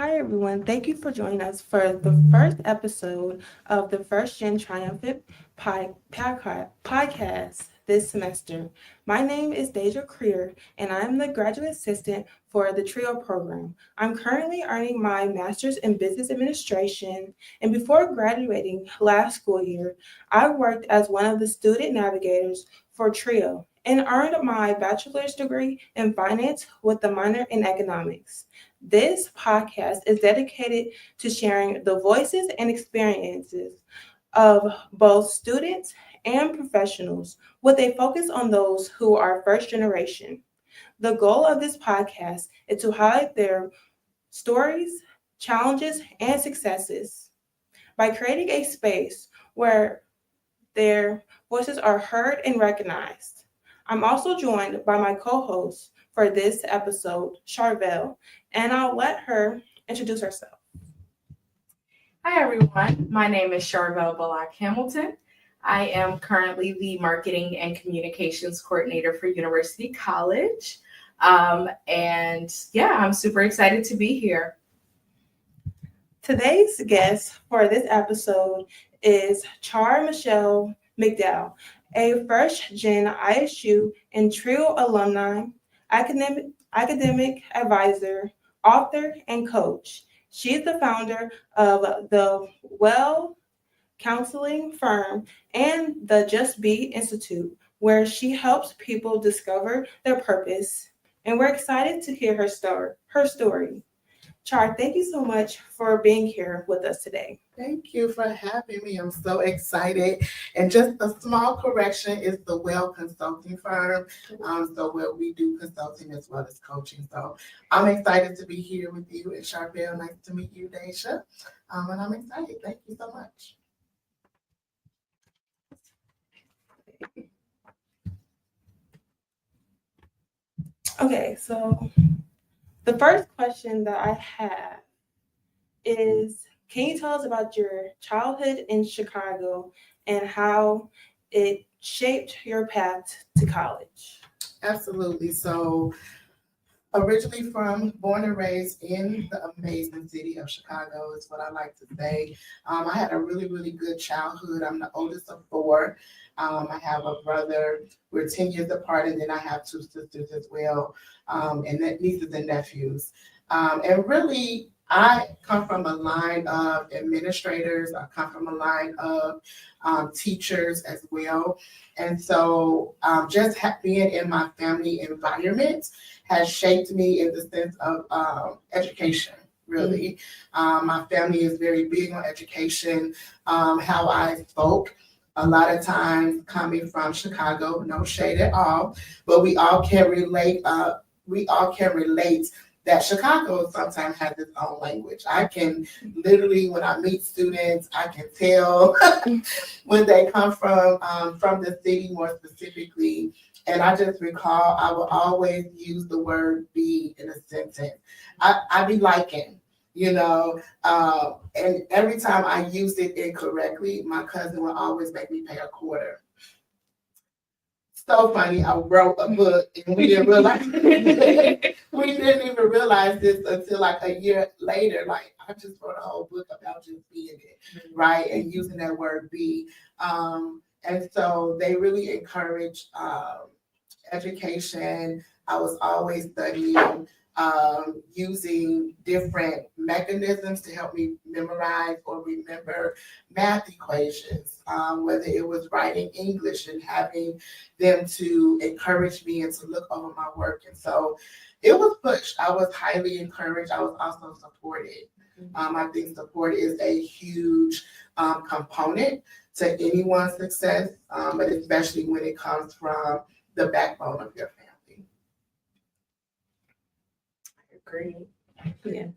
Hi, everyone. Thank you for joining us for the first episode of the First Gen Triumphant podcast this semester. My name is Deja Creer, and I'm the graduate assistant for the TRIO program. I'm currently earning my master's in business administration, and before graduating last school year, I worked as one of the student navigators for TRIO and earned my bachelor's degree in finance with a minor in economics. This podcast is dedicated to sharing the voices and experiences of both students and professionals with a focus on those who are first generation. The goal of this podcast is to highlight their stories, challenges, and successes by creating a space where their voices are heard and recognized. I'm also joined by my co host for this episode, Charvel, and I'll let her introduce herself. Hi, everyone. My name is Char-Michelle McDowell Hamilton. I am currently the Marketing and Communications Coordinator for University College. I'm super excited to be here. Today's guest for this episode is Char-Michelle McDowell, a first gen ISU and TRIO alumni, academic advisor, author, and coach. She's the founder of the Well counseling firm and the Just Be Institute, where she helps people discover their purpose. And we're excited to hear her story. Char, thank you so much for being here with us today. Thank you for having me. I'm so excited. And just a small correction is the Well Consulting firm. We do consulting as well as coaching. So I'm excited to be here with you and Charbel. Nice to meet you, Daisha. And I'm excited. Thank you so much. Okay, so the first question that I have is, can you tell us about your childhood in Chicago and how it shaped your path to college? Absolutely. So originally born and raised in the amazing city of Chicago is what I like to say. I had a really, really good childhood. I'm the oldest of four. I have a brother. We're 10 years apart, and then I have two sisters as well, and nieces and nephews. And really, I come from a line of administrators. I come from a line of teachers as well. And so just being in my family environment has shaped me in the sense of education, really. My family is very big on education, how I spoke. A lot of times coming from Chicago, no shade at all, but we all can relate. That Chicago sometimes has its own language. I can literally, when I meet students, I can tell when they come from the city more specifically. And I just recall I will always use the word be in a sentence. I be liking, and every time I used it incorrectly, my cousin would always make me pay a quarter. So funny, I wrote a book and we didn't realize we didn't even realize this until like a year later. Like I just wrote a whole book about just being it, right? And using that word be. And so they really encourage education. I was always studying, using different mechanisms to help me memorize or remember math equations, whether it was writing English and having them to encourage me and to look over my work. And so it was pushed. I was highly encouraged. I was also supported. I think support is a huge component to anyone's success, but especially when it comes from the backbone of your family. I agree. Yeah.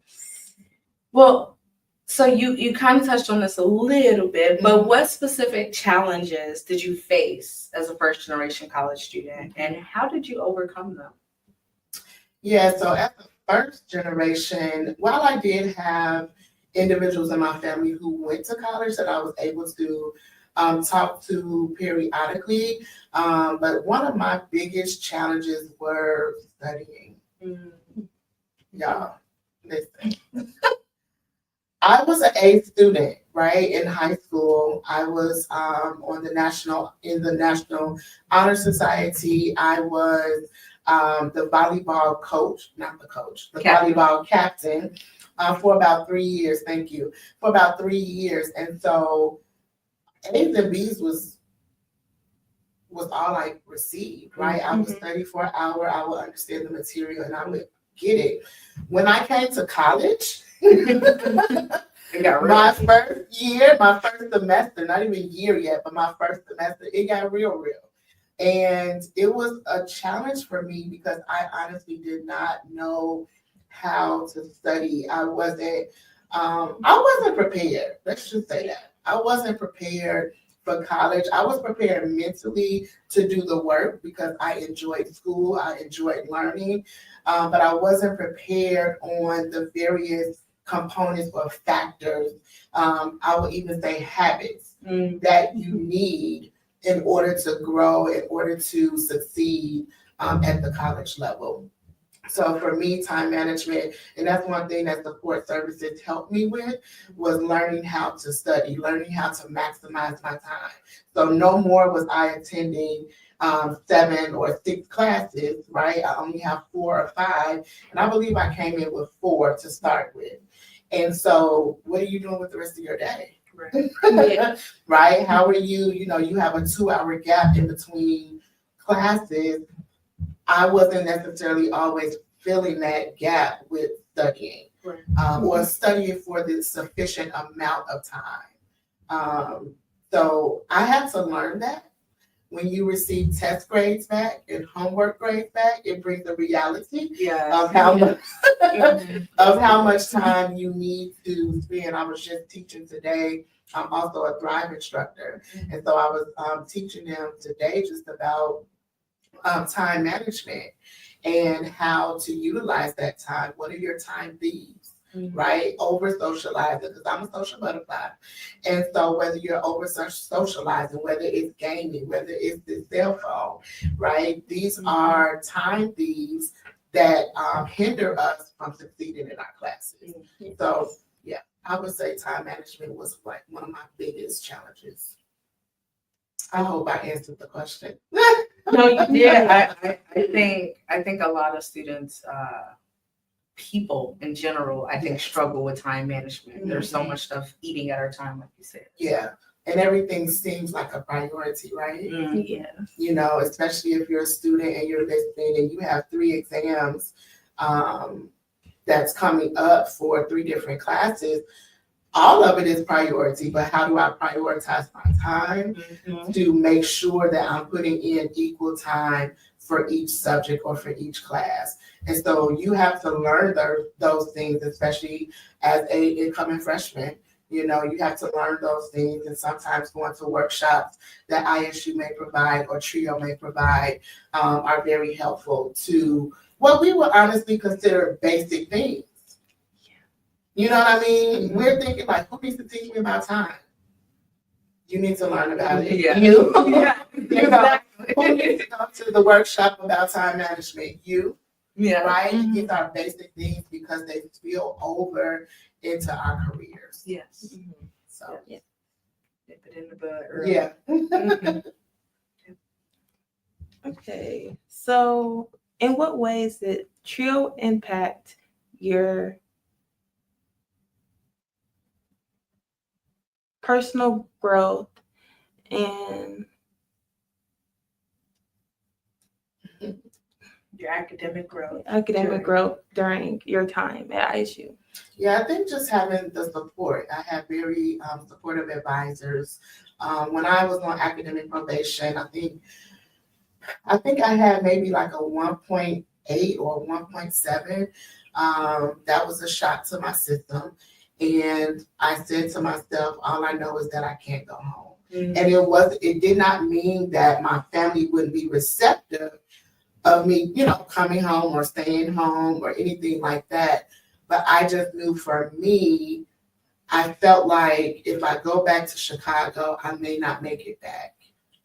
Well, so you kind of touched on this a little bit, but what specific challenges did you face as a first generation college student, and how did you overcome them? Yeah, so as a first generation, while I did have individuals in my family who went to college that I was able to talk to periodically, but one of my biggest challenges were studying. Y'all, listen. I was an A student, right? In high school, I was on the National Honor Society. I was the volleyball coach, not the coach, the Captain. volleyball captain for about 3 years. Thank you. For about 3 years. And so A's and B's was all I received, right? I would study for an hour, I would understand the material, and I would get it. When I came to college, my first semester, not even year yet, but my first semester, it got real. And it was a challenge for me because I honestly did not know how to study. I wasn't prepared. Let's just say that. I wasn't prepared for college. I was prepared mentally to do the work because I enjoyed school. I enjoyed learning, but I wasn't prepared on the various components or factors. I would even say habits that you need in order to grow, in order to succeed at the college level. So for me, time management, and that's one thing that support services helped me with, was learning how to study, learning how to maximize my time. So no more was I attending 7 or 6 classes, right? I only have 4 or 5, and I believe I came in with 4 to start with. And so what are you doing with the rest of your day? Right. Right? How are you, you have a 2-hour gap in between classes. I wasn't necessarily always filling that gap with studying, or studying for the sufficient amount of time. So I had to learn that when you receive test grades back and homework grades back, it brings the reality of how much time you need to spend. I was just teaching today. I'm also a Thrive instructor, and so I was teaching them today just about time management and how to utilize that time. What are your time thieves, right? Over socializing, because I'm a social butterfly. And so whether you're over socializing, whether it's gaming, whether it's the cell phone, right? These are time thieves that hinder us from succeeding in our classes. So yeah, I would say time management was like one of my biggest challenges. I hope I answered the question. No, you did. I think a lot of students, people in general, I think struggle with time management. There's so much stuff eating at our time, like you said. Yeah, and everything seems like a priority, right? Yeah. Especially if you're a student and you're listening and you have 3 exams that's coming up for 3 different classes. All of it is priority, but how do I prioritize my time to make sure that I'm putting in equal time for each subject or for each class? And so you have to learn those things, especially as an incoming freshman. You have to learn those things, and sometimes going to workshops that ISU may provide or TRIO may provide are very helpful to what we would honestly consider basic things. You know what I mean? We're thinking like, who needs to teach me about time? You need to learn about it. Yeah. You. Exactly. Who needs to come to the workshop about time management? You. Yeah. Right? These are basic things because they spill over into our careers. Yes. So Nip it in the bud early. yeah. Okay. So, in what ways did TRIO impact your personal growth and Your academic growth. growth during your time at ISU? Yeah, I think just having the support. I had very supportive advisors. When I was on academic probation, I think I had maybe like a 1.8 or 1.7. That was a shock to my system. And I said to myself, all I know is that I can't go home. And it did not mean that my family wouldn't be receptive of me, coming home or staying home or anything like that. But I just knew for me, I felt like if I go back to Chicago, I may not make it back.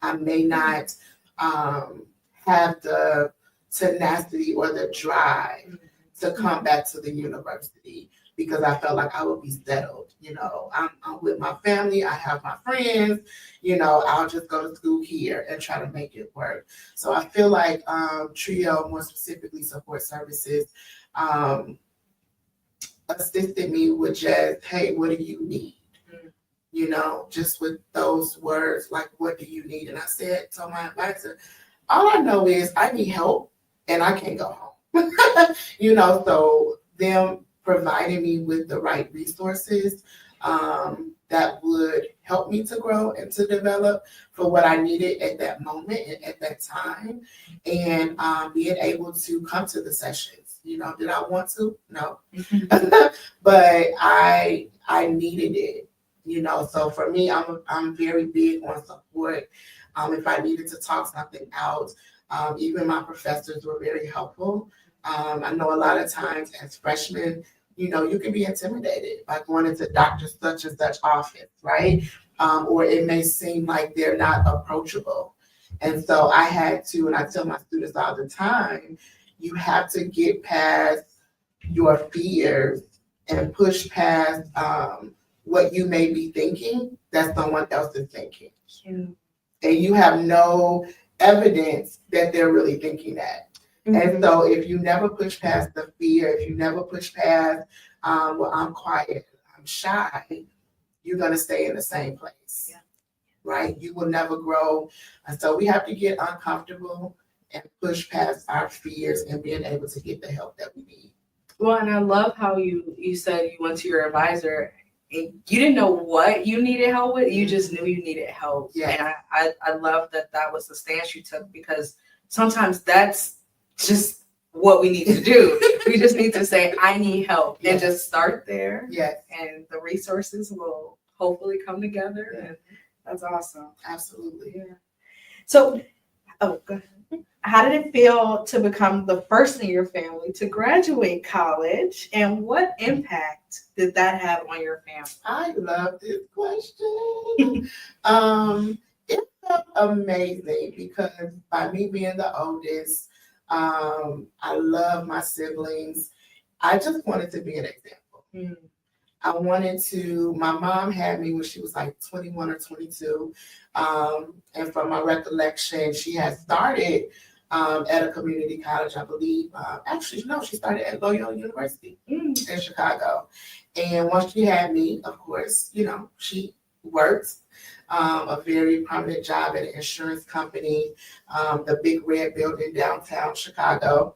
I may not have the tenacity or the drive to come back to the university because I felt like I would be settled. You know, I'm with my family, I have my friends, you know, I'll just go to school here and try to make it work. So I feel like TRIO, more specifically support services, assisted me with just, hey, what do you need? You know, just with those words, like, what do you need? And I said to my advisor, all I know is I need help and I can't go home. You know, so them providing me with the right resources that would help me to grow and to develop for what I needed at that moment and at that time, and being able to come to the sessions. You know, did I want to? No. But I needed it. You know, so for me, I'm very big on support. If I needed to talk something out, even my professors were very helpful. I know a lot of times as freshmen, you know, you can be intimidated by going into Dr. such and such office, right? Or it may seem like they're not approachable. And so I had to, and I tell my students all the time, you have to get past your fears and push past what you may be thinking that someone else is thinking. And you have no evidence that they're really thinking that. And so if you never push past the fear, if you never push past, well, I'm quiet, I'm shy, you're going to stay in the same place, right? You will never grow. And so we have to get uncomfortable and push past our fears and being able to get the help that we need. Well, and I love how you said you went to your advisor and you didn't know what you needed help with. You just knew you needed help. Yeah. And I love that was the stance you took, because sometimes that's just what we need to do. We just need to say, I need help, and just start there. Yes. And the resources will hopefully come together. Yeah. And that's awesome. Absolutely. Yeah. So, go ahead. How did it feel to become the first in your family to graduate college, and what impact did that have on your family? I love this question. It felt amazing because by me being the oldest, I love my siblings. I just wanted to be an example. I wanted to, my mom had me when she was like 21 or 22. And from my recollection, she had started at a community college, I believe. Actually, no, she started at Loyola University in Chicago. And once she had me, of course, you know, she worked a very prominent job at an insurance company, the big red building downtown Chicago.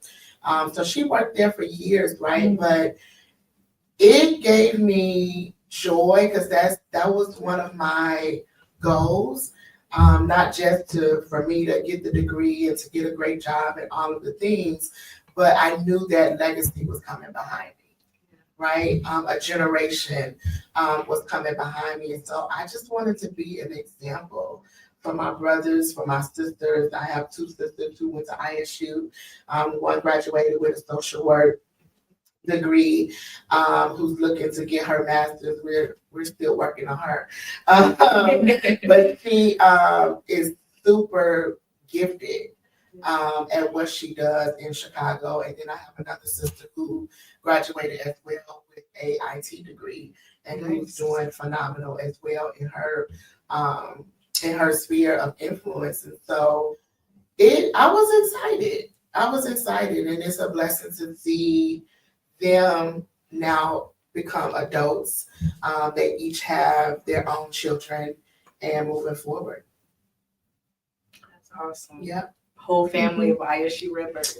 So she worked there for years, right? But it gave me joy because that was one of my goals. Not just for me to get the degree and to get a great job and all of the things, but I knew that legacy was coming behind me, right? A generation was coming behind me. And so I just wanted to be an example for my brothers, for my sisters. I have two sisters who went to ISU. One graduated with a social work degree, who's looking to get her master's. We're still working on her. But she is super gifted at what she does in Chicago. And then I have another sister who graduated as well with a IT degree and who's doing phenomenal as well in her sphere of influence. And so I was excited, and it's a blessing to see them now become adults. They each have their own children and moving forward. That's awesome. Yeah. Whole family of ISU Redbirds.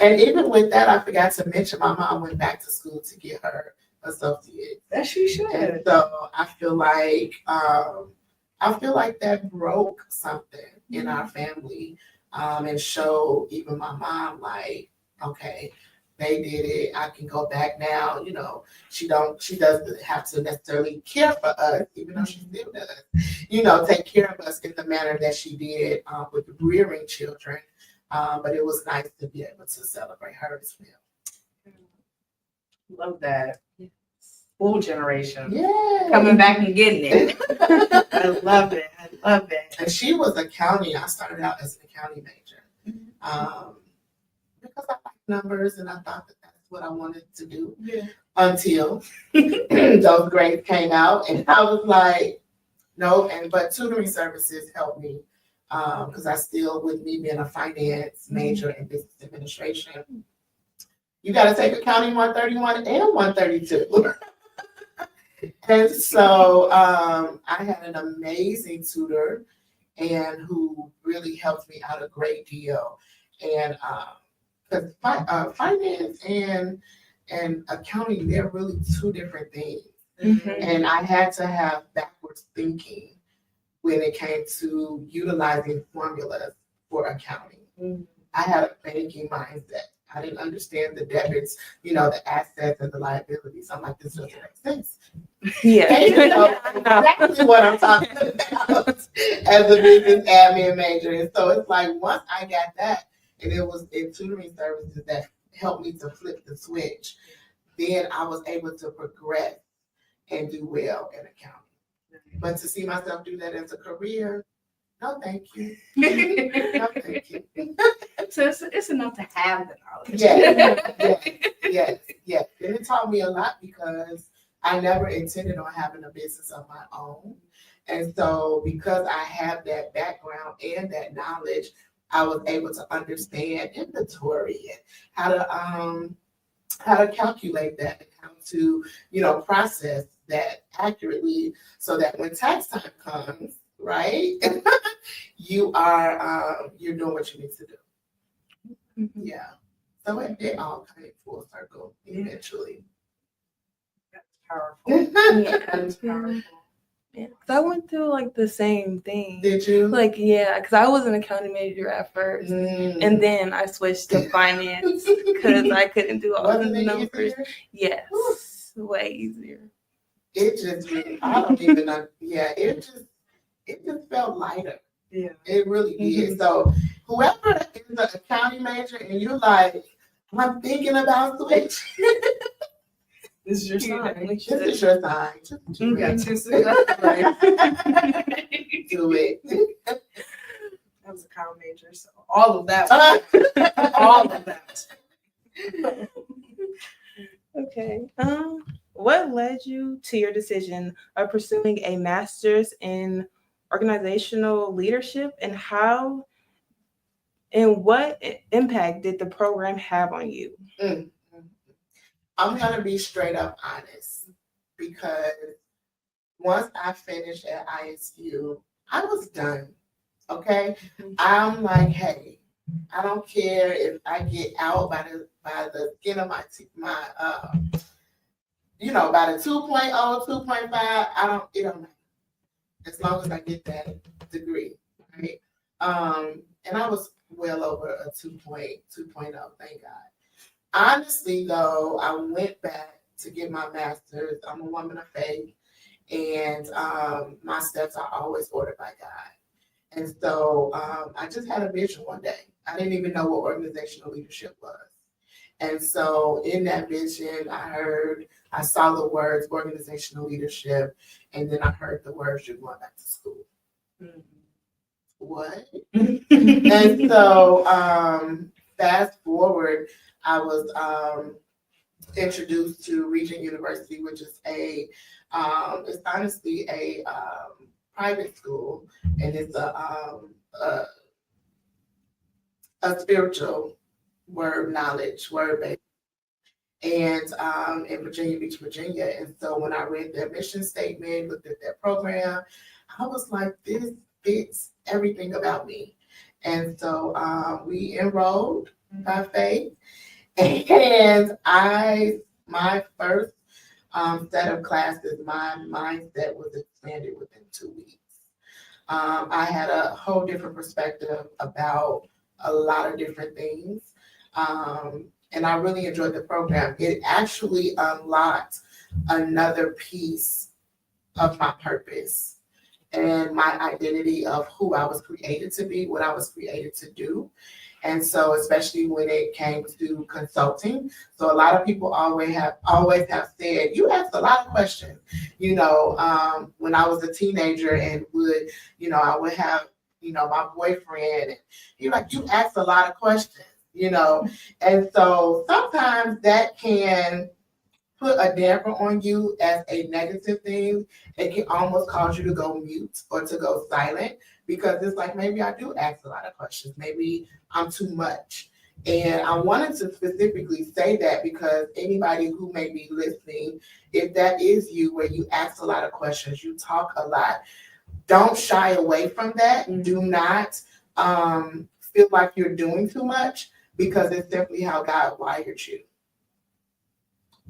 And even with that, I forgot to mention my mom went back to school to get her associate. That she should. And so I feel like that broke something in our family, and showed even my mom, like, okay, they did it. I can go back now. You know, she doesn't have to necessarily care for us, even though she still does, you know, take care of us in the manner that she did with rearing children. But it was nice to be able to celebrate her as well. Love that. Full generation. Yeah. Coming back and getting it. I love it. And she was accounting. I started out as an accounting major. Because I like numbers and I thought that that's what I wanted to do Yeah. until those grades came out, and I was like, no. But tutoring services helped me because I still, with me being a finance major in business administration, you got to take accounting 131 and 132. And so I had an amazing tutor and who really helped me out a great deal. And because finance and accounting, they're really two different things. Mhm. And I had to have backwards thinking when it came to utilizing formulas for accounting. Mhm. I had a banking mindset. I didn't understand the debits, the assets and the liabilities. I'm like, this doesn't make sense. Yeah. And you know exactly what I'm talking about as a business admin major. And so it's like once I got that, and it was in tutoring services that helped me to flip the switch, then I was able to progress and do well in accounting. But to see myself do that as a career, no, thank you. No, thank you. So it's enough to have the knowledge. Yes. And it taught me a lot because I never intended on having a business of my own. And so because I have that background and that knowledge, I was able to understand inventory and how to calculate that and how to, process that accurately so that when tax time comes, right, you're doing what you need to do. Mhm. Yeah. So it all came full circle eventually. That's powerful. Yeah. That's powerful. Yeah, 'cause I went through like the same thing. Did you? Like, yeah, because I was an accounting major at first, and then I switched to finance because I couldn't do all the Wasn't it numbers. easier? Yes, way easier. It just I don't even know. Yeah, it just felt lighter. Yeah. It really did. Mhm. So whoever is an accounting major and you're like, I'm thinking about switching. This is your Yeah, sign. we This should. is your sign. Just do You got it. two successful life. Do it. I was a comm major, so all of that. All of that. Okay. What led you to your decision of pursuing a master's in organizational leadership, and how and what impact did the program have on you? I'm gonna be straight up honest because once I finished at ISU, I was done. Okay, I'm like, hey, I don't care if I get out by the skin of my by the 2.0, 2.5. It don't matter as long as I get that degree, right? And I was well over a 2.0, thank God. Honestly, though, I went back to get my master's. I'm a woman of faith, and my steps are always ordered by God. And so I just had a vision one day. I didn't even know what organizational leadership was. And so in that vision, I saw the words organizational leadership, and then I heard the words you're going back to school. Mm-hmm. What? And so fast forward, I was introduced to Regent University, which is it's honestly a private school, and it's a spiritual word based, and in Virginia Beach, Virginia. And so when I read their mission statement, looked at their program, I was like, this fits everything about me. And so we enrolled by faith, and my first set of classes, my mindset was expanded within 2 weeks. I had a whole different perspective about a lot of different things. And I really enjoyed the program. It actually unlocked another piece of my purpose and my identity of who I was created to be, what I was created to do. And so, especially when it came to consulting, so a lot of people always have said, you asked a lot of questions. When I was a teenager and I would have, my boyfriend, and you're like, you asked a lot of questions. you know. And so sometimes that can put a damper on you as a negative thing. It can almost cause you to go mute or to go silent because it's like maybe I do ask a lot of questions. Maybe I'm too much. And I wanted to specifically say that because anybody who may be listening, if that is you, where you ask a lot of questions, you talk a lot, don't shy away from that. Mhm. Do not feel like you're doing too much because it's simply how God wired you.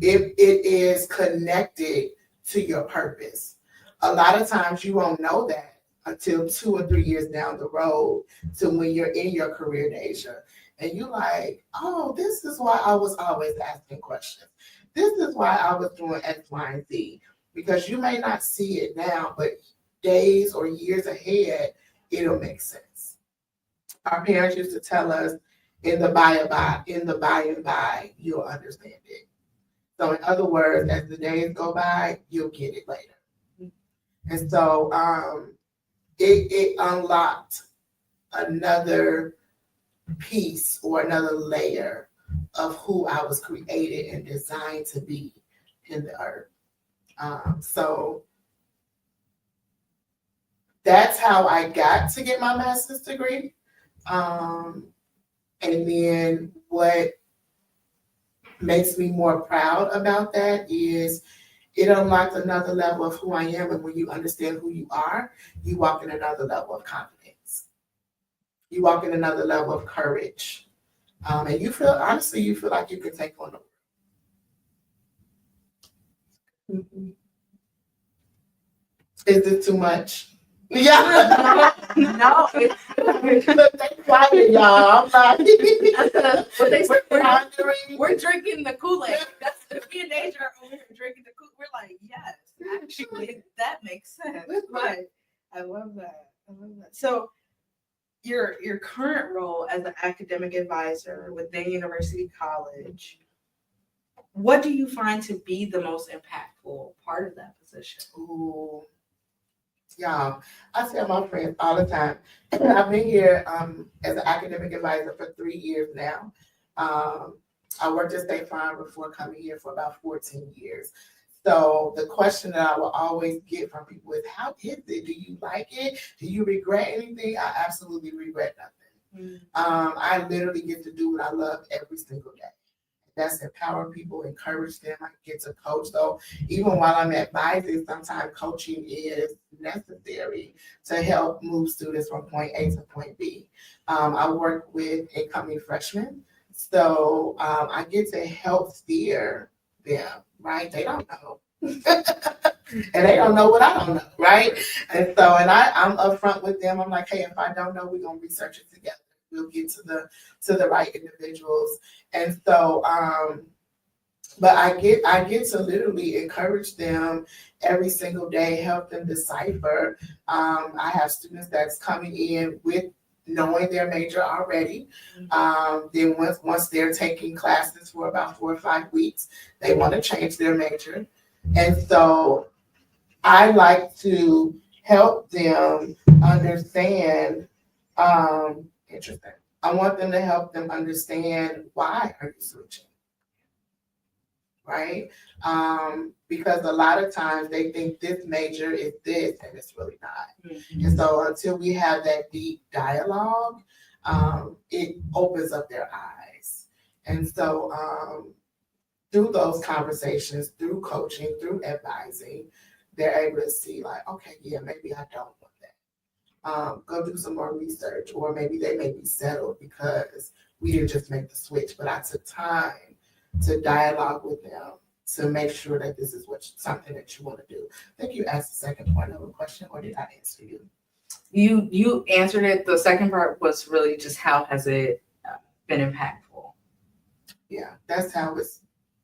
If it is connected to your purpose. A lot of times you won't know that until 2 or 3 years down the road to when you're in your career, Deja. And you're like, oh, this is why I was always asking questions. This is why I was doing X, Y, and Z. Because you may not see it now, but days or years ahead, it'll make sense. Our parents used to tell us, in the by and by, you'll understand it. So in other words, as the days go by, you'll get it later. And so it unlocked another piece or another layer of who I was created and designed to be in the earth. So that's how I got to get my master's degree. And then what makes me more proud about that is it unlocks another level of who I am. And when you understand who you are, you walk in another level of confidence. You walk in another level of courage. And you feel, honestly, you feel like you can take on the world. Mhm. Is this too much? Yeah. No, Look, they quiet, y'all. I'm like, What they say, pondering. we're drinking the Kool-Aid. That's the me and Deja are over here drinking the Kool-Aid. We're like, yes, actually, that makes sense. Right. I love that. I love that. So your current role as an academic advisor within University College, what do you find to be the most impactful part of that position? Ooh. Y'all, I tell my friends all the time, I've been here as an academic advisor for 3 years now. I worked at State Farm before coming here for about 14 years. So the question that I will always get from people is, how is it? Do you like it? Do you regret anything? I absolutely regret nothing. I literally get to do what I love every single day. That's empower people, encourage them. I get to coach. So even while I'm advising, sometimes coaching is necessary to help move students from point A to point B. I work with incoming freshmen. So I get to help steer them, right? They don't know. And they don't know what I don't know, right? And so, I'm upfront with them. I'm like, hey, if I don't know, we're gonna research it together. We'll get to the right individuals. And so, but I get to literally encourage them every single day, help them decipher. I have students that's coming in with knowing their major already. Then once they're taking classes for about 4 or 5 weeks, they want to change their major. And so I like to help them understand. Interesting. I want them to help them understand, why are you switching, right? Because a lot of times they think this major is this and it's really not. And so until we have that deep dialogue, it opens up their eyes. And so through those conversations, through coaching, through advising, they're able to see like, okay, yeah, maybe I don't want that. Go do some more research, or maybe they may be settled because we didn't just make the switch, but I took time to dialogue with them to make sure that this is something that you want to do. I think you asked the second part of the question, or did I answer you? You answered it. The second part was really just how has it been impactful? Yeah, that's how it's.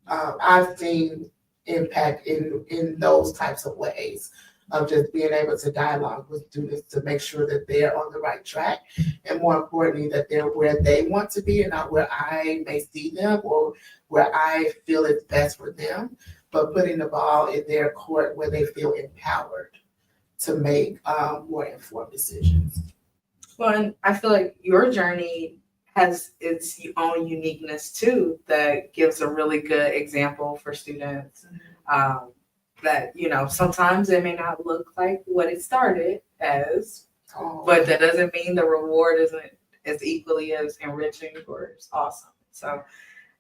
I've seen impact in those types of ways of just being able to dialogue with students to make sure that they're on the right track, and more importantly, that they're where they want to be and not where I may see them or where I feel it's best for them, but putting the ball in their court where they feel empowered to make more informed decisions. Well, and I feel like your journey has its own uniqueness too that gives a really good example for students. That, you know, sometimes it may not look like what it started as, but that doesn't mean the reward isn't as equally as enriching or as awesome. So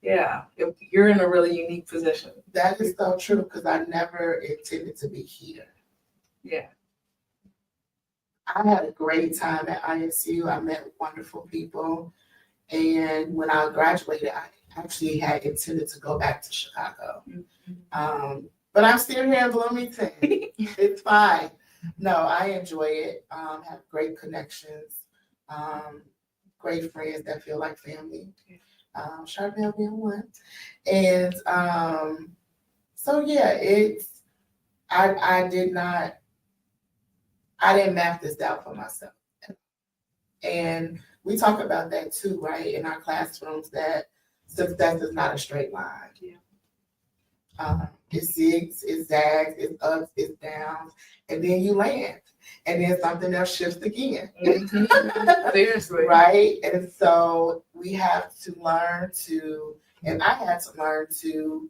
yeah, you're in a really unique position. That is so true, because I never intended to be here. Yeah. I had a great time at ISU. I met wonderful people. And when I graduated, I actually had intended to go back to Chicago. But I'm still here in Bloomington. It's fine. No, I enjoy it. Have great connections, great friends that feel like family. Char-Michelle being one. And so yeah, I didn't map this out for myself. And we talk about that too, right? In our classrooms, that success is not a straight line. Yeah. It zigs, it zags, it's ups, it's downs, and then you land. And then something else shifts again. Seriously. Right? And so we have to learn to, and I had to learn to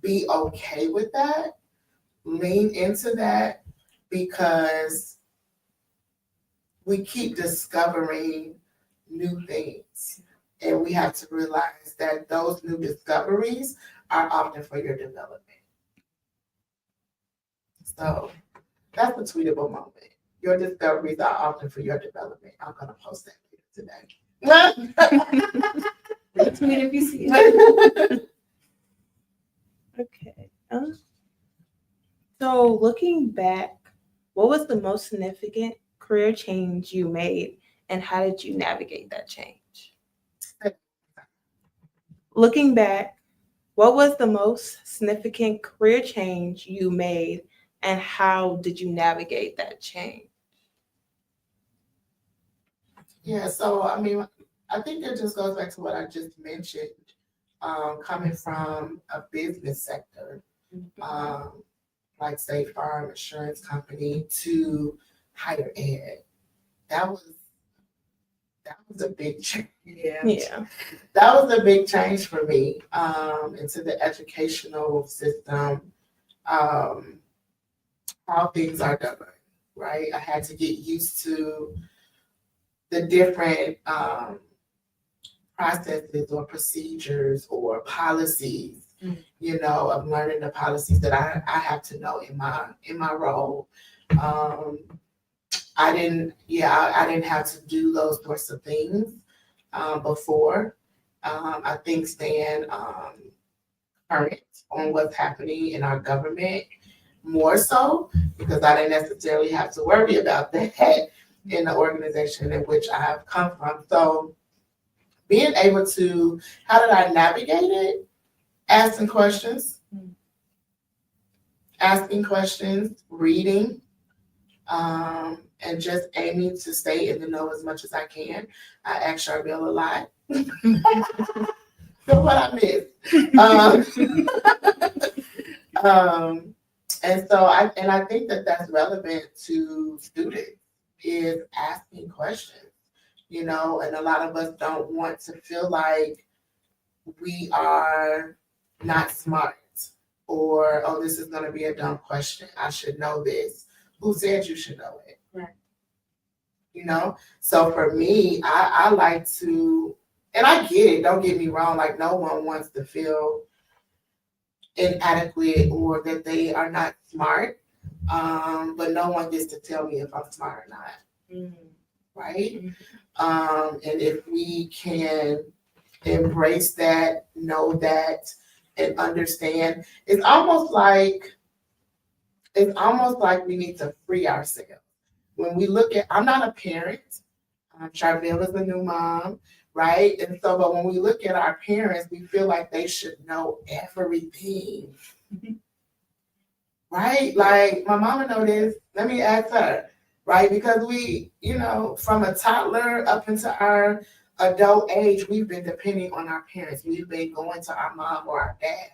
be okay with that, lean into that, because we keep discovering new things. And we have to realize that those new discoveries are often for your development. So that's a tweetable moment. Your discoveries are often for your development. I'm going to post that later today. Retweet if you see it. Okay. So looking back, what was the most significant career change you made, and how did you navigate that change? Looking back, what was the most significant career change you made, and how did you navigate that change? Yeah, so I mean, I think it just goes back to what I just mentioned, coming from a business sector, like State Farm Insurance Company, to higher ed. That was a big change. Yeah. That was a big change for me, into the educational system, how things are governed, right? I had to get used to the different processes or procedures or policies, you know, of learning the policies that I have to know in my role. I didn't have to do those sorts of things before. I think staying current on what's happening in our government more so, because I didn't necessarily have to worry about that in the organization in which I have come from. So being able to, how did I navigate it? Asking questions, reading, and just aiming to stay in the know as much as I can. I ask Char-Michelle a lot. So what I missed. And so I think that that's relevant to students, is asking questions, you know, and a lot of us don't want to feel like we are not smart, or, oh, this is going to be a dumb question, I should know this. Who said you should know it? Right. You know, so for me, I like to, and I get it, don't get me wrong, like no one wants to feel inadequate or that they are not smart, but no one gets to tell me if I'm smart or not, right? And if we can embrace that, know that, and understand, it's almost like we need to free ourselves. When we look at, I'm not a parent, Char-Michelle is a new mom, right? And so, but when we look at our parents, we feel like they should know everything, right? Like, my mama know this, let me ask her, right? Because we, you know, from a toddler up into our adult age, we've been depending on our parents. We've been going to our mom or our dad.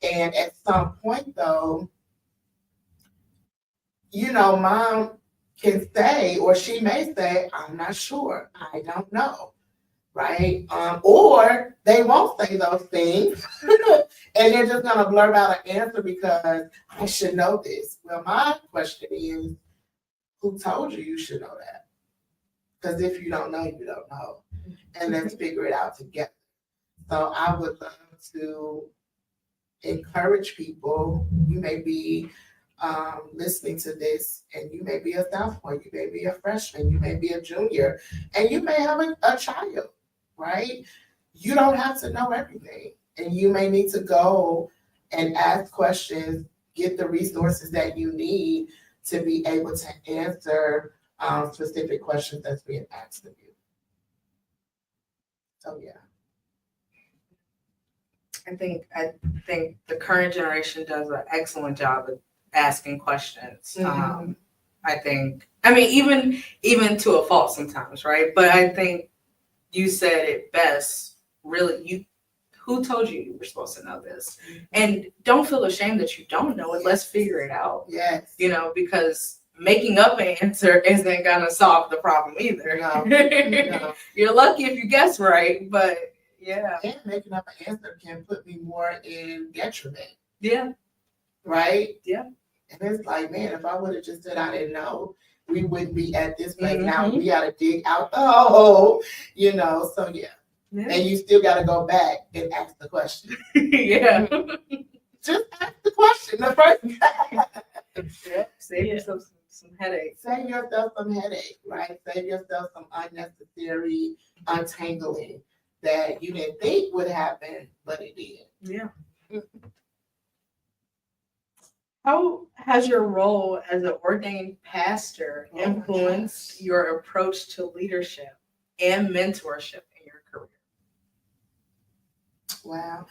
And at some point, though, you know, mom can say, or she may say, I'm not sure, I don't know, right? Or they won't say those things and they're just gonna blurt out an answer because I should know this. Well, my question is, who told you should know that? Because if you don't know, you don't know. And let's figure it out together. So I would love to encourage people. You may be listening to this and you may be a sophomore, you may be a freshman, you may be a junior, and you may have a child, right? You don't have to know everything. And you may need to go and ask questions, get the resources that you need to be able to answer specific questions that's being asked of you. So yeah. I think the current generation does an excellent job of asking questions. Mhm. I mean, even to a fault sometimes, right? But I think you said it best. Really, who told you were supposed to know this? And don't feel ashamed that you don't know it. Let's figure it out. Yes. Because making up an answer isn't gonna solve the problem either. No. No. You're lucky if you guess right, but yeah. And making up an answer can put me more in detriment, Yeah. right? Yeah. And it's like, man, if I would have just said I didn't know, we wouldn't be at this place. Mhm. Now we gotta dig out the hole, so yeah. And you still gotta go back and ask the question. Yeah. Just ask the question the first time. Save yourself some headaches. Save yourself some headache, right? Save yourself some unnecessary untangling that you didn't think would happen, but it did. Yeah. How has your role as an ordained pastor Oh my influenced gosh. your approach to leadership and mentorship in your career? Wow.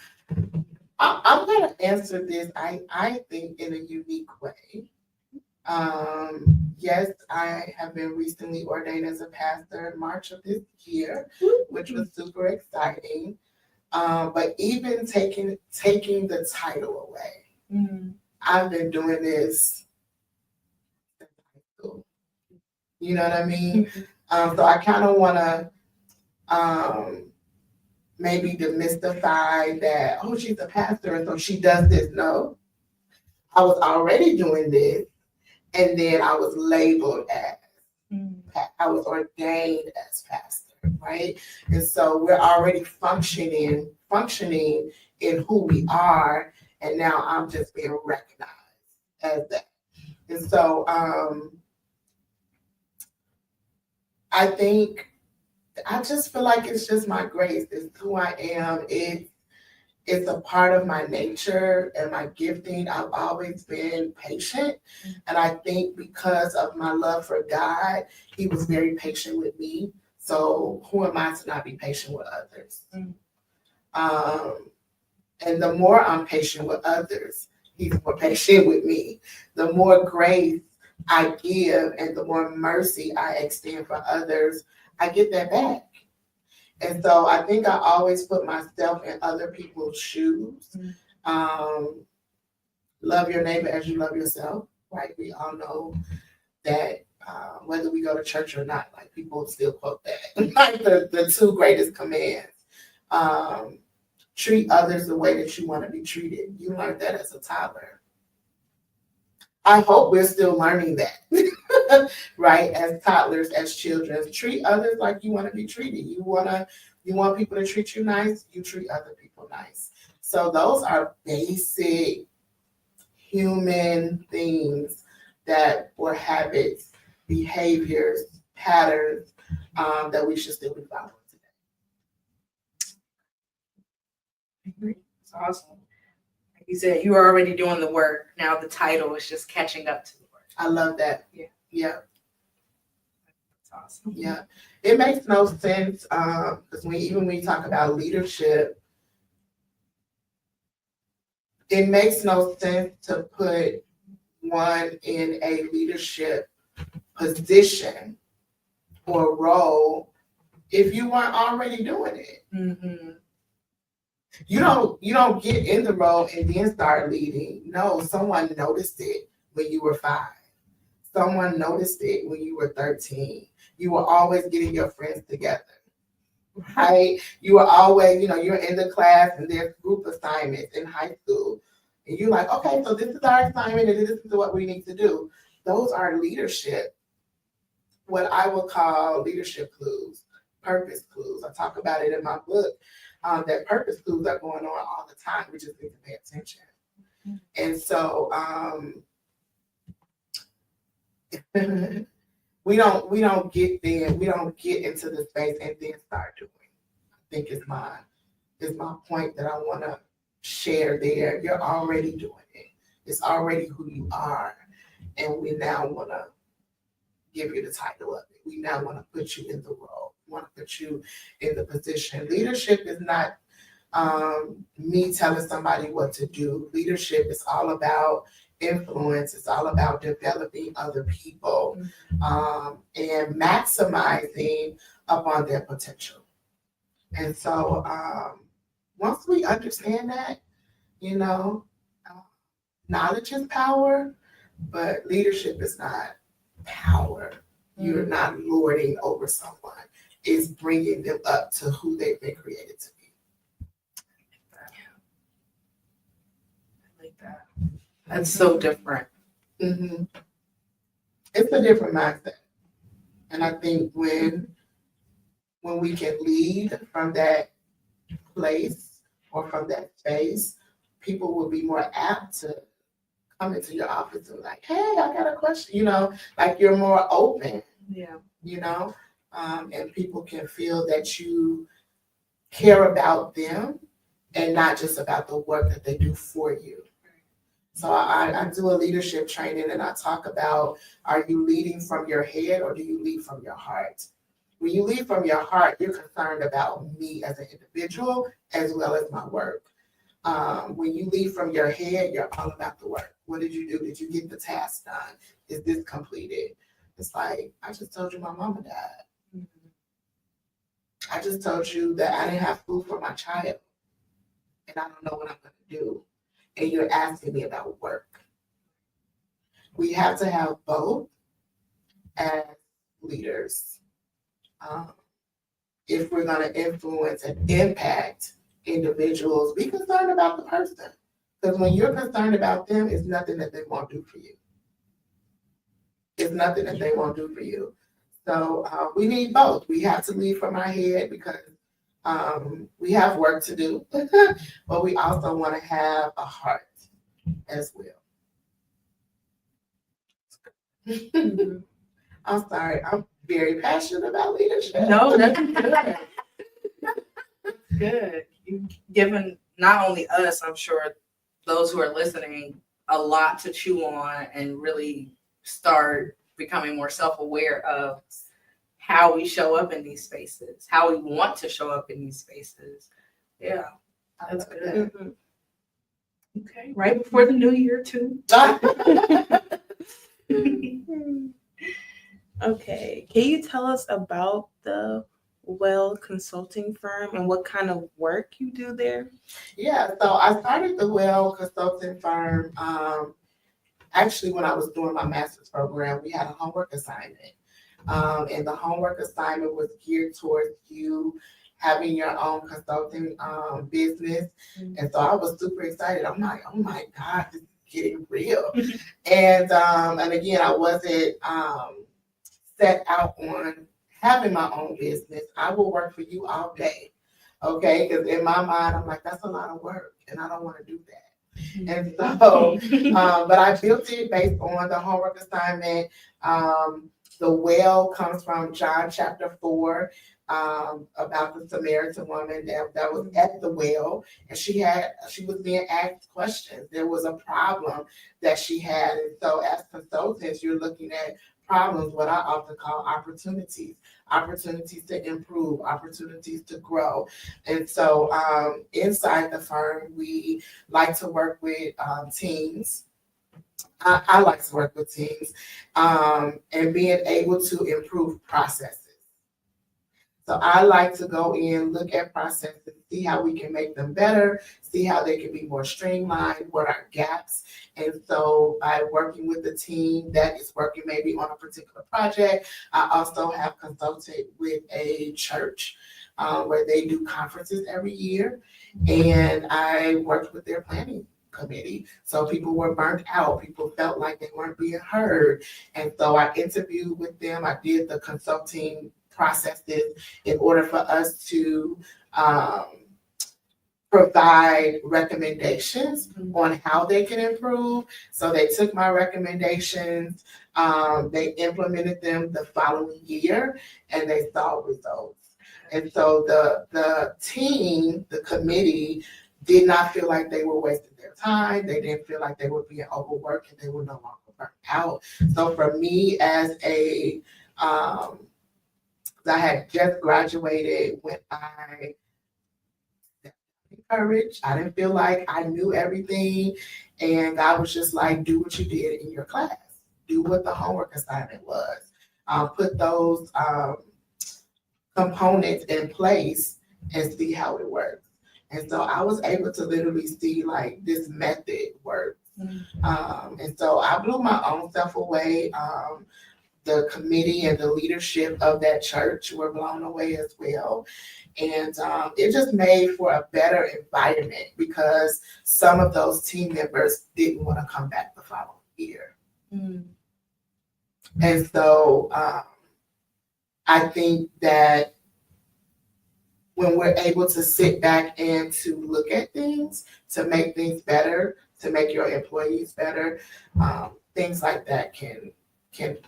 I'm going to answer this, I think, in a unique way. Yes, I have been recently ordained as a pastor in March of this year, which was super exciting. But even taking the title away, I've been doing this since high school. You know what I mean? So I kind of want to maybe demystify that, oh, she's a pastor and so she does this. No, I was already doing this. And then I was labeled as, I was ordained as pastor, right? And so we're already functioning in who we are. And now I'm just being recognized as that. And so I just feel like it's just my grace. It's who I am. It's a part of my nature and my gifting. I've always been patient. And I think because of my love for God, He was very patient with me. So who am I to not be patient with others? And the more I'm patient with others, He's more patient with me. The more grace I give and the more mercy I extend for others, I get that back. And so I think I always put myself in other people's shoes. Love your neighbor as you love yourself, right? We all know that whether we go to church or not, like people still quote that. Like the two greatest commands. Treat others the way that you want to be treated. You learned that as a toddler. I hope we're still learning that, right? As toddlers, as children, treat others like you want to be treated. You want people to treat you nice, you treat other people nice. So those are basic human things or habits, behaviors, patterns that we should still be following today. It's awesome. Like you said, you were already doing the work. Now the title is just catching up to the work. I love that. Yeah. It's awesome. Yeah. It makes no sense because when we talk about leadership, it makes no sense to put one in a leadership position or role if you weren't already doing it. Mm-hmm. You don't get in the role and then start leading. No, someone noticed it when you were 5. Someone noticed it when you were 13. You were always getting your friends together. right? You are always, you're in the class and there's group assignments in high school. And you're like, okay, so this is our assignment and this is what we need to do. Those are leadership, what I would call leadership clues, purpose clues. I talk about it in my book, that purpose clues are going on all the time. We just need to pay attention. And so we don't get there, we don't get into the space and then start doing. I think is my point that I want to share there. You're already doing it. It's already who you are. And we now want to give you the title of it. We now want to put you in the role. We want to put you in the position. Leadership is not me telling somebody what to do. Leadership is all about influence. It's all about developing other people and maximizing upon their potential. And so once we understand that, knowledge is power, but leadership is not power. You're not lording over someone. It's bringing them up to who they've been created to be. I like that. That's so different. Mm-hmm. It's a different mindset. And I think when we can lead from that place or from that space, people will be more apt to come into your office and like, hey, I got a question, like you're more open, and people can feel that you care about them and not just about the work that they do for you. So I do a leadership training and I talk about, are you leading from your head or do you lead from your heart? When you lead from your heart, you're concerned about me as an individual as well as my work. When you lead from your head, you're all about the work. What did you do? Did you get the task done? Is this completed? It's like, I just told you my mama died. I just told you that I didn't have food for my child and I don't know what I'm going to do. And you're asking me about work. We have to have both as leaders. If we're going to influence and impact individuals, be concerned about the person. Because when you're concerned about them, it's nothing that they won't do for you. It's nothing that they won't do for you. So we need both. We have to lead from our head because we have work to do, but we also want to have a heart as well. I'm sorry, I'm very passionate about leadership. No, that's good. Good. You've given not only us, I'm sure those who are listening, a lot to chew on and really start becoming more self-aware of how we show up in these spaces, how we want to show up in these spaces. Yeah, that's good. Mhm. Okay, right before the new year too. Okay, can you tell us about the Well Consulting Firm and what kind of work you do there? Yeah, so I started the Well Consulting Firm. Actually, when I was doing my master's program, we had a homework assignment. And the homework assignment was geared towards you having your own consulting business. And so I was super excited. I'm like, oh my God, this is getting real. And again, I wasn't set out on having my own business. I will work for you all day. Okay, because in my mind, I'm like, that's a lot of work and I don't want to do that. And so, but I built it based on the homework assignment. The well comes from John chapter 4, about the Samaritan woman that was at the well, and she was being asked questions. There was a problem that she had, and so as consultants, you're looking at problems, what I often call opportunities to improve, opportunities to grow. And so inside the firm, we like to work with teams. I like to work with teams and being able to improve processes. So I like to go in, look at processes, see how we can make them better, see how they can be more streamlined, what are gaps. And so by working with the team that is working maybe on a particular project, I also have consulted with a church where they do conferences every year. And I worked with their planning committee. So people were burnt out. People felt like they weren't being heard. And so I interviewed with them. I did the consulting processes in order for us to um, provide recommendations on how they can improve. So they took my recommendations, they implemented them the following year, and they saw results. And so the team, the committee, did not feel like they were wasting their time. They didn't feel like they were being overworked and they were no longer burnt out. So for me as I had just graduated when I encouraged. I didn't feel like I knew everything. And God was just like, do what you did in your class. Do what the homework assignment was. Put those components in place and see how it works. And so I was able to literally see like this method work. And so I blew my own self away. The committee and the leadership of that church were blown away as well. And it just made for a better environment because some of those team members didn't want to come back the following year. And so I think that when we're able to sit back and to look at things, to make things better, to make your employees better, things like that can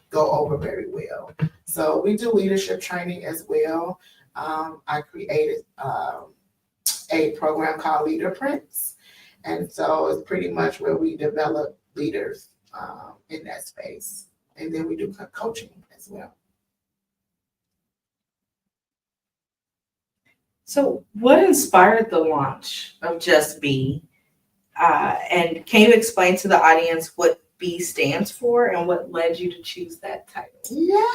go over very well. So we do leadership training as well. I created a program called Leader Prince. And so it's pretty much where we develop leaders in that space. And then we do coaching as well. So what inspired the launch of Just Be? And can you explain to the audience what B stands for and what led you to choose that title? Yeah.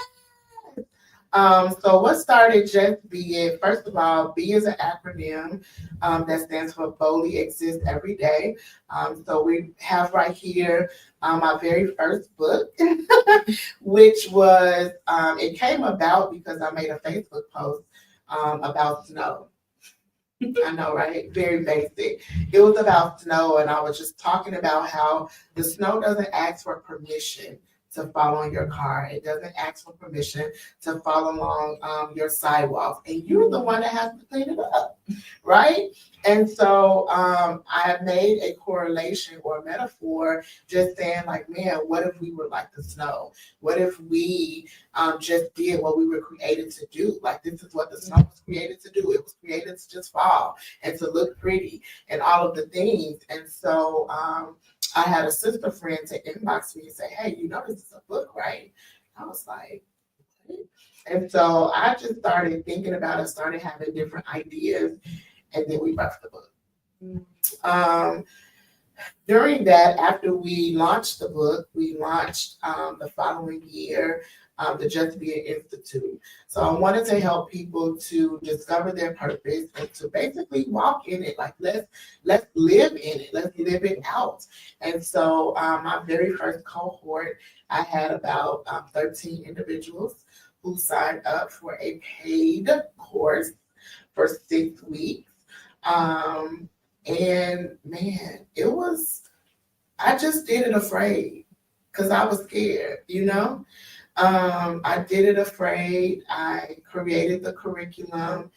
So what started Just Be, first of all, B is an acronym that stands for Boldly Exist Every Day. So we have right here my very first book, which was, it came about because I made a Facebook post about snow. I know, right? Very basic. It was about snow, and I was just talking about how the snow doesn't ask for permission to fall on your car. It doesn't ask for permission to fall along your sidewalk, and you're the one that has to clean it up, right? And so I made a correlation or a metaphor, just saying like, man, what if we were like the snow? What if we just did what we were created to do? Like, this is what the snow was created to do. It was created to just fall and to look pretty and all of the things. And so I had a sister friend to inbox me and say, hey, you know, this is a book, right? I was like, what? And so I just started thinking about it, started having different ideas, and then we birthed the book. During that, after we launched the book, we launched the following year the Just Be It Institute. So I wanted to help people to discover their purpose and to basically walk in it. Like, let's live in it. Let's live it out. And so my very first cohort, I had about 13 individuals who signed up for a paid course for 6 weeks. And man, I just did it afraid because I was scared, you know? I did it afraid. I created the curriculum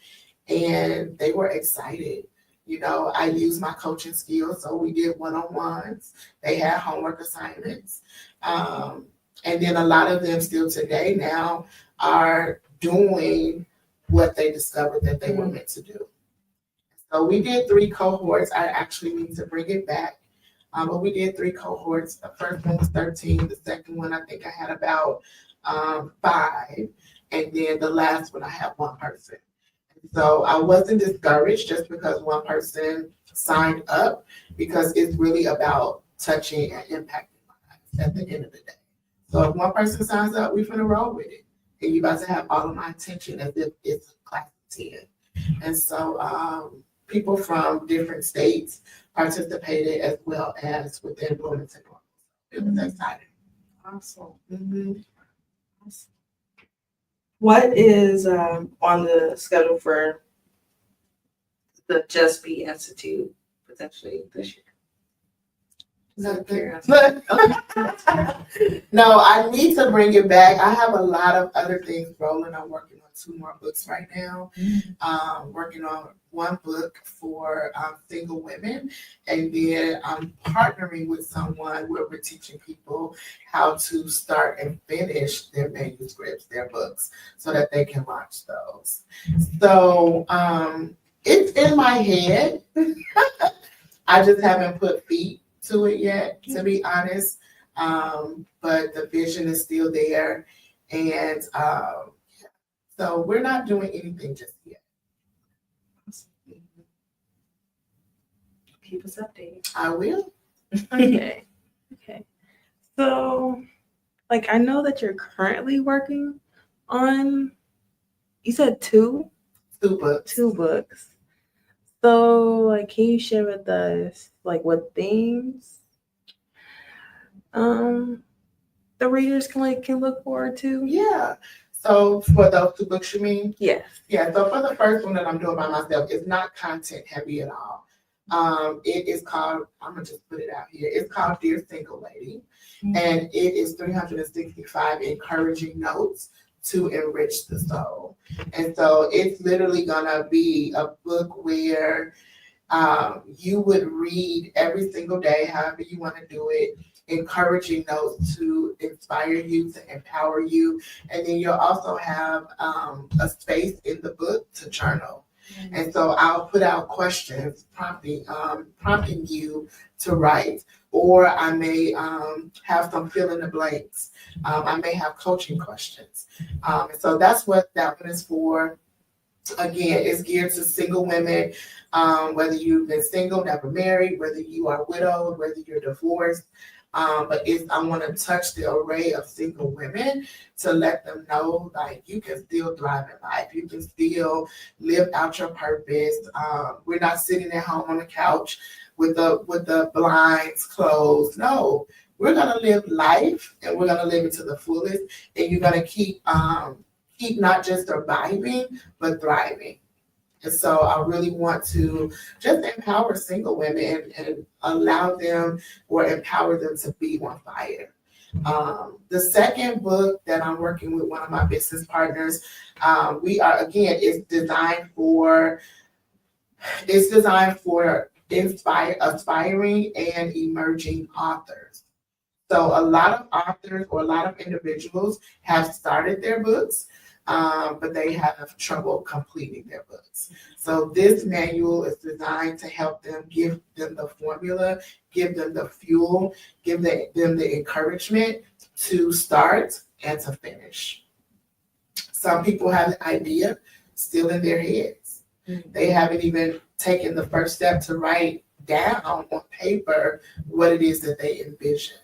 and they were excited. You know, I used my coaching skills. So we did one-on-ones. They had homework assignments. And then a lot of them still today now are doing what they discovered that they were meant to do. So we did 3 cohorts. I actually need to bring it back. But we did 3 cohorts. The first one was 13. The second one, I think I had about 5. And then the last one, I had 1 person. So I wasn't discouraged just because 1 person signed up, because it's really about touching and impacting lives at the end of the day. So if 1 person signs up, we're gonna roll with it. And you about to have all of my attention as if it's a class of 10. And so people from different states participated as well as within Bloomington. It was exciting. Awesome. Mm-hmm. What is on the schedule for the Just Be Institute potentially this year? Nothing. No, I need to bring it back. I have a lot of other things rolling. I'm working on 2 more books right now. Working on 1 book for single women, and then I'm partnering with someone where we're teaching people how to start and finish their manuscripts, their books, so that they can launch those. So it's in my head. I just haven't put feet to it yet, to be honest. But the vision is still there. And so we're not doing anything just yet. Keep us updated. I will. Okay. Okay. So, like, I know that you're currently working on, you said 2 Books. 2 books. So, like, can you share with us, like, what themes the readers can look forward to? Yeah. So for those 2 books, you mean? Yes. Yeah. So for the first one that I'm doing by myself, it's not content heavy at all. It is called, I'm gonna just put it out here. It's called Dear Single Lady, and it is 365 encouraging notes to enrich the soul. And so it's literally gonna be a book where you would read every single day, however you want to do it, encouraging notes to inspire you, to empower you. And then you'll also have a space in the book to journal. And so I'll put out questions prompting you to write, or I may have some fill in the blanks. I may have coaching questions. And so that's what that one is for. Again, it's geared to single women, whether you've been single, never married, whether you are widowed, whether you're divorced. But I want to touch the array of single women to let them know, like, you can still thrive in life. You can still live out your purpose. We're not sitting at home on the couch with the blinds closed. No, we're gonna live life, and we're gonna live it to the fullest. And you're gonna keep not just surviving, but thriving. And so I really want to just empower single women and allow them or empower them to be on fire. The second book that I'm working with one of my business partners, it's designed for aspiring and emerging authors. So a lot of authors or a lot of individuals have started their books, but they have trouble completing their books. So this manual is designed to help them, give them the formula, give them the fuel, give them the encouragement to start and to finish. Some people have the idea still in their heads. They haven't even taken the first step to write down on paper what it is that they envision.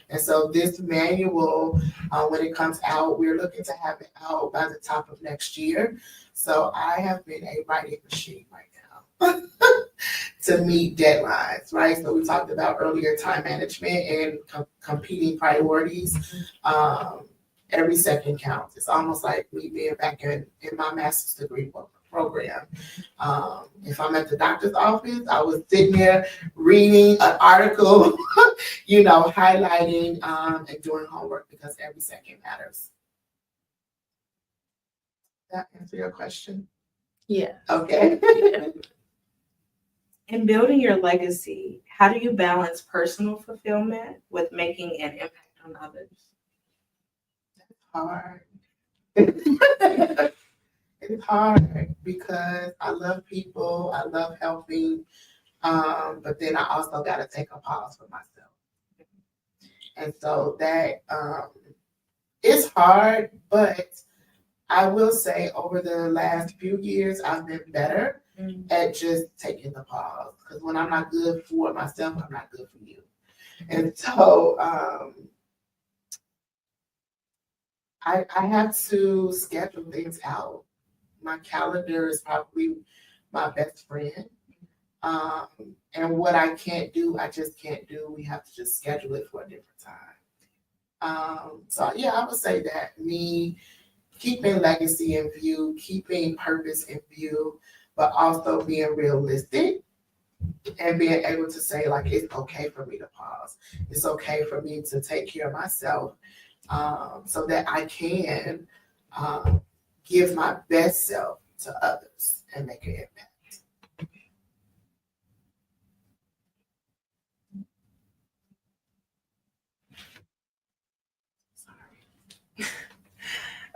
And so this manual, when it comes out, we're looking to have it out by the top of next year. So I have been a writing machine right now to meet deadlines, right? So we talked about earlier time management and competing priorities. Every second counts. It's almost like me being back in my master's degree program. If I'm at the doctor's office, I was sitting there reading an article, highlighting and doing homework because every second matters. Does that answer your question? Yeah. Okay. In building your legacy, how do you balance personal fulfillment with making an impact on others? Hard. It's hard because I love people, I love helping, but then I also got to take a pause for myself. And so that it's hard, but I will say over the last few years, I've been better at just taking the pause. Because when I'm not good for myself, I'm not good for you. And so I have to schedule things out. My calendar is probably my best friend. And what I can't do, I just can't do. We have to just schedule it for a different time. So yeah, I would say that me keeping legacy in view, keeping purpose in view, but also being realistic and being able to say, like, it's okay for me to pause. It's okay for me to take care of myself, so that I can give my best self to others and make an impact.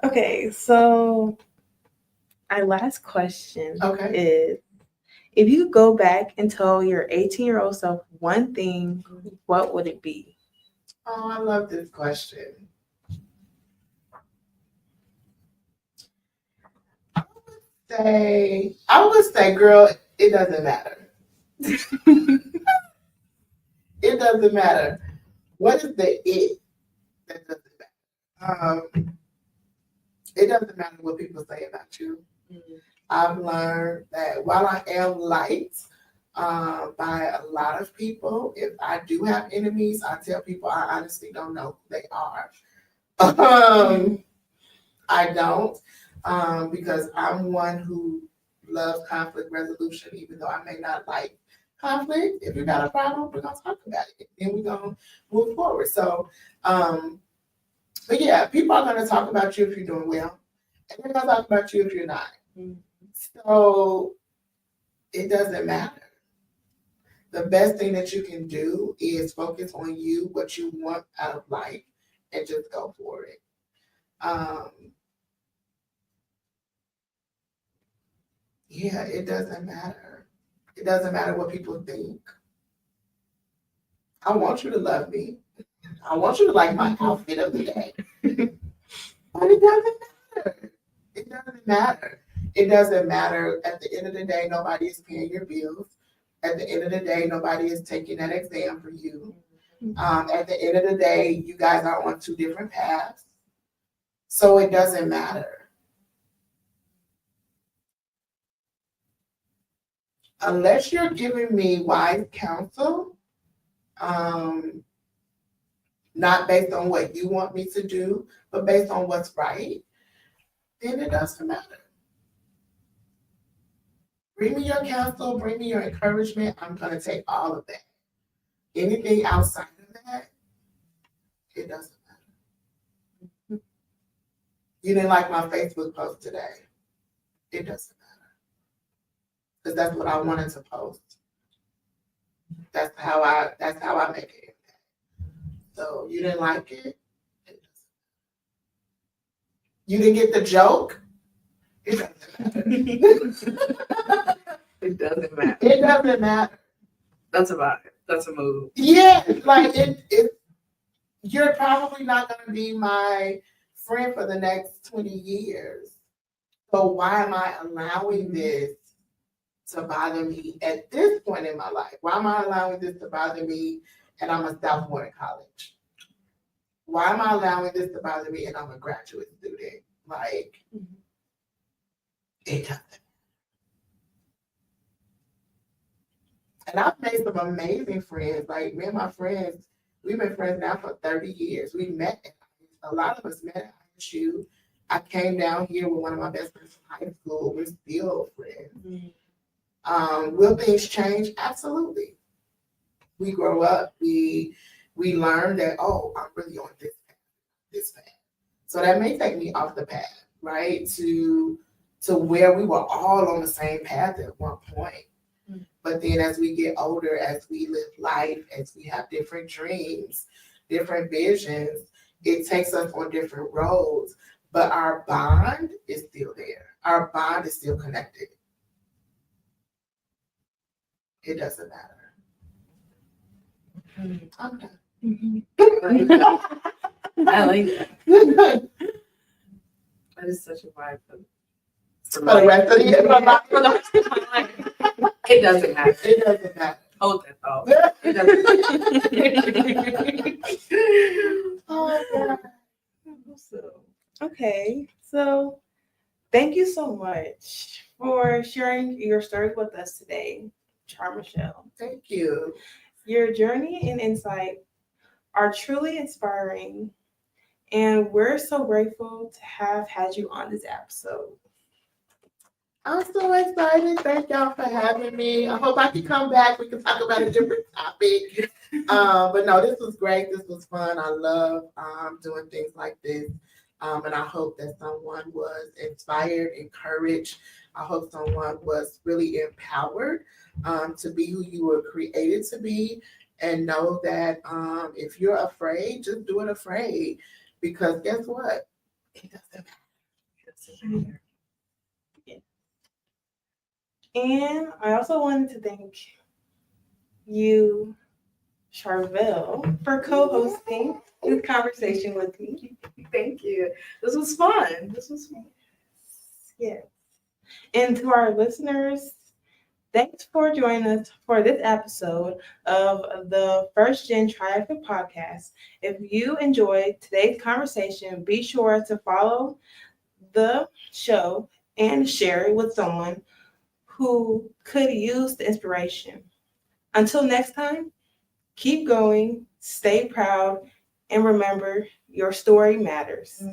Okay, so our last question Okay. is, if you go back and tell your 18-year-old self one thing, what would it be? Oh, I love this question. I would say, girl, it doesn't matter. It doesn't matter. What is the it that doesn't matter? It doesn't matter what people say about you. I've learned that while I am liked by a lot of people, if I do have enemies, I tell people I honestly don't know who they are. I don't, because I'm one who loves conflict resolution, even though I may not like conflict. If you got a problem, we're gonna talk about it, and we're gonna move forward. So, but yeah, people are gonna talk about you if you're doing well, and they're gonna talk about you if you're not. So it doesn't matter. The best thing that you can do is focus on you, what you want out of life, and just go for it. Yeah, it doesn't matter. It doesn't matter what people think. I want you to love me. I want you to like my outfit of the day. But it doesn't matter. It doesn't matter. It doesn't matter. At the end of the day, nobody is paying your bills. At the end of the day, nobody is taking that exam for you. At the end of the day, you guys are on two different paths. So it doesn't matter. Unless you're giving me wise counsel, not based on what you want me to do, but based on what's right, then it doesn't matter. Bring me your counsel, bring me your encouragement. I'm going to take all of that. Anything outside of that, it doesn't matter. You didn't like my Facebook post today. It doesn't matter. Because that's what I wanted to post. That's how I make it. So you didn't like it? It doesn't matter. You didn't get the joke? It doesn't matter. It doesn't matter. It doesn't matter. That's about it. That's a move. Yeah, like you're probably not going to be my friend for the next 20 years. So why am I allowing this to bother me at this point in my life? Why am I allowing this to bother me and I'm a sophomore in college? Why am I allowing this to bother me and I'm a graduate student? Like, it doesn't. And I've made some amazing friends. Like, me and my friends, we've been friends now for 30 years. We met, a lot of us met at ISU. I came down here with one of my best friends from high school. We're still friends. Will things change? Absolutely. We grow up, we learn that, oh, I'm really on this path. So that may take me off the path, right? To where we were all on the same path at one point. But then as we get older, as we live life, as we have different dreams, different visions, it takes us on different roads. But our bond is still there. Our bond is still connected. It doesn't matter. Okay. I like that. That is such a vibe for the rest of the year. For the rest of my life. It doesn't matter. It doesn't matter. Hold that thought. It doesn't matter. Oh, God. Okay, so thank you so much for sharing your story with us today, Char-Michelle. Thank you. Your journey and insight are truly inspiring, and we're so grateful to have had you on this episode. I'm so excited. Thank y'all for having me. I hope I can come back. We can talk about a different topic. But no, this was great. This was fun. I love doing things like this. And I hope that someone was inspired, encouraged. I hope someone was really empowered to be who you were created to be. And know that if you're afraid, just do it afraid. Because guess what? It doesn't matter. It doesn't matter. And I also wanted to thank you, Charvelle, for co-hosting this conversation with me. Thank you. This was fun. Yes. And to our listeners, thanks for joining us for this episode of the First Gen TRIO podcast. If you enjoyed today's conversation, be sure to follow the show and share it with someone who could use the inspiration. Until next time, keep going, stay proud, and remember your story matters.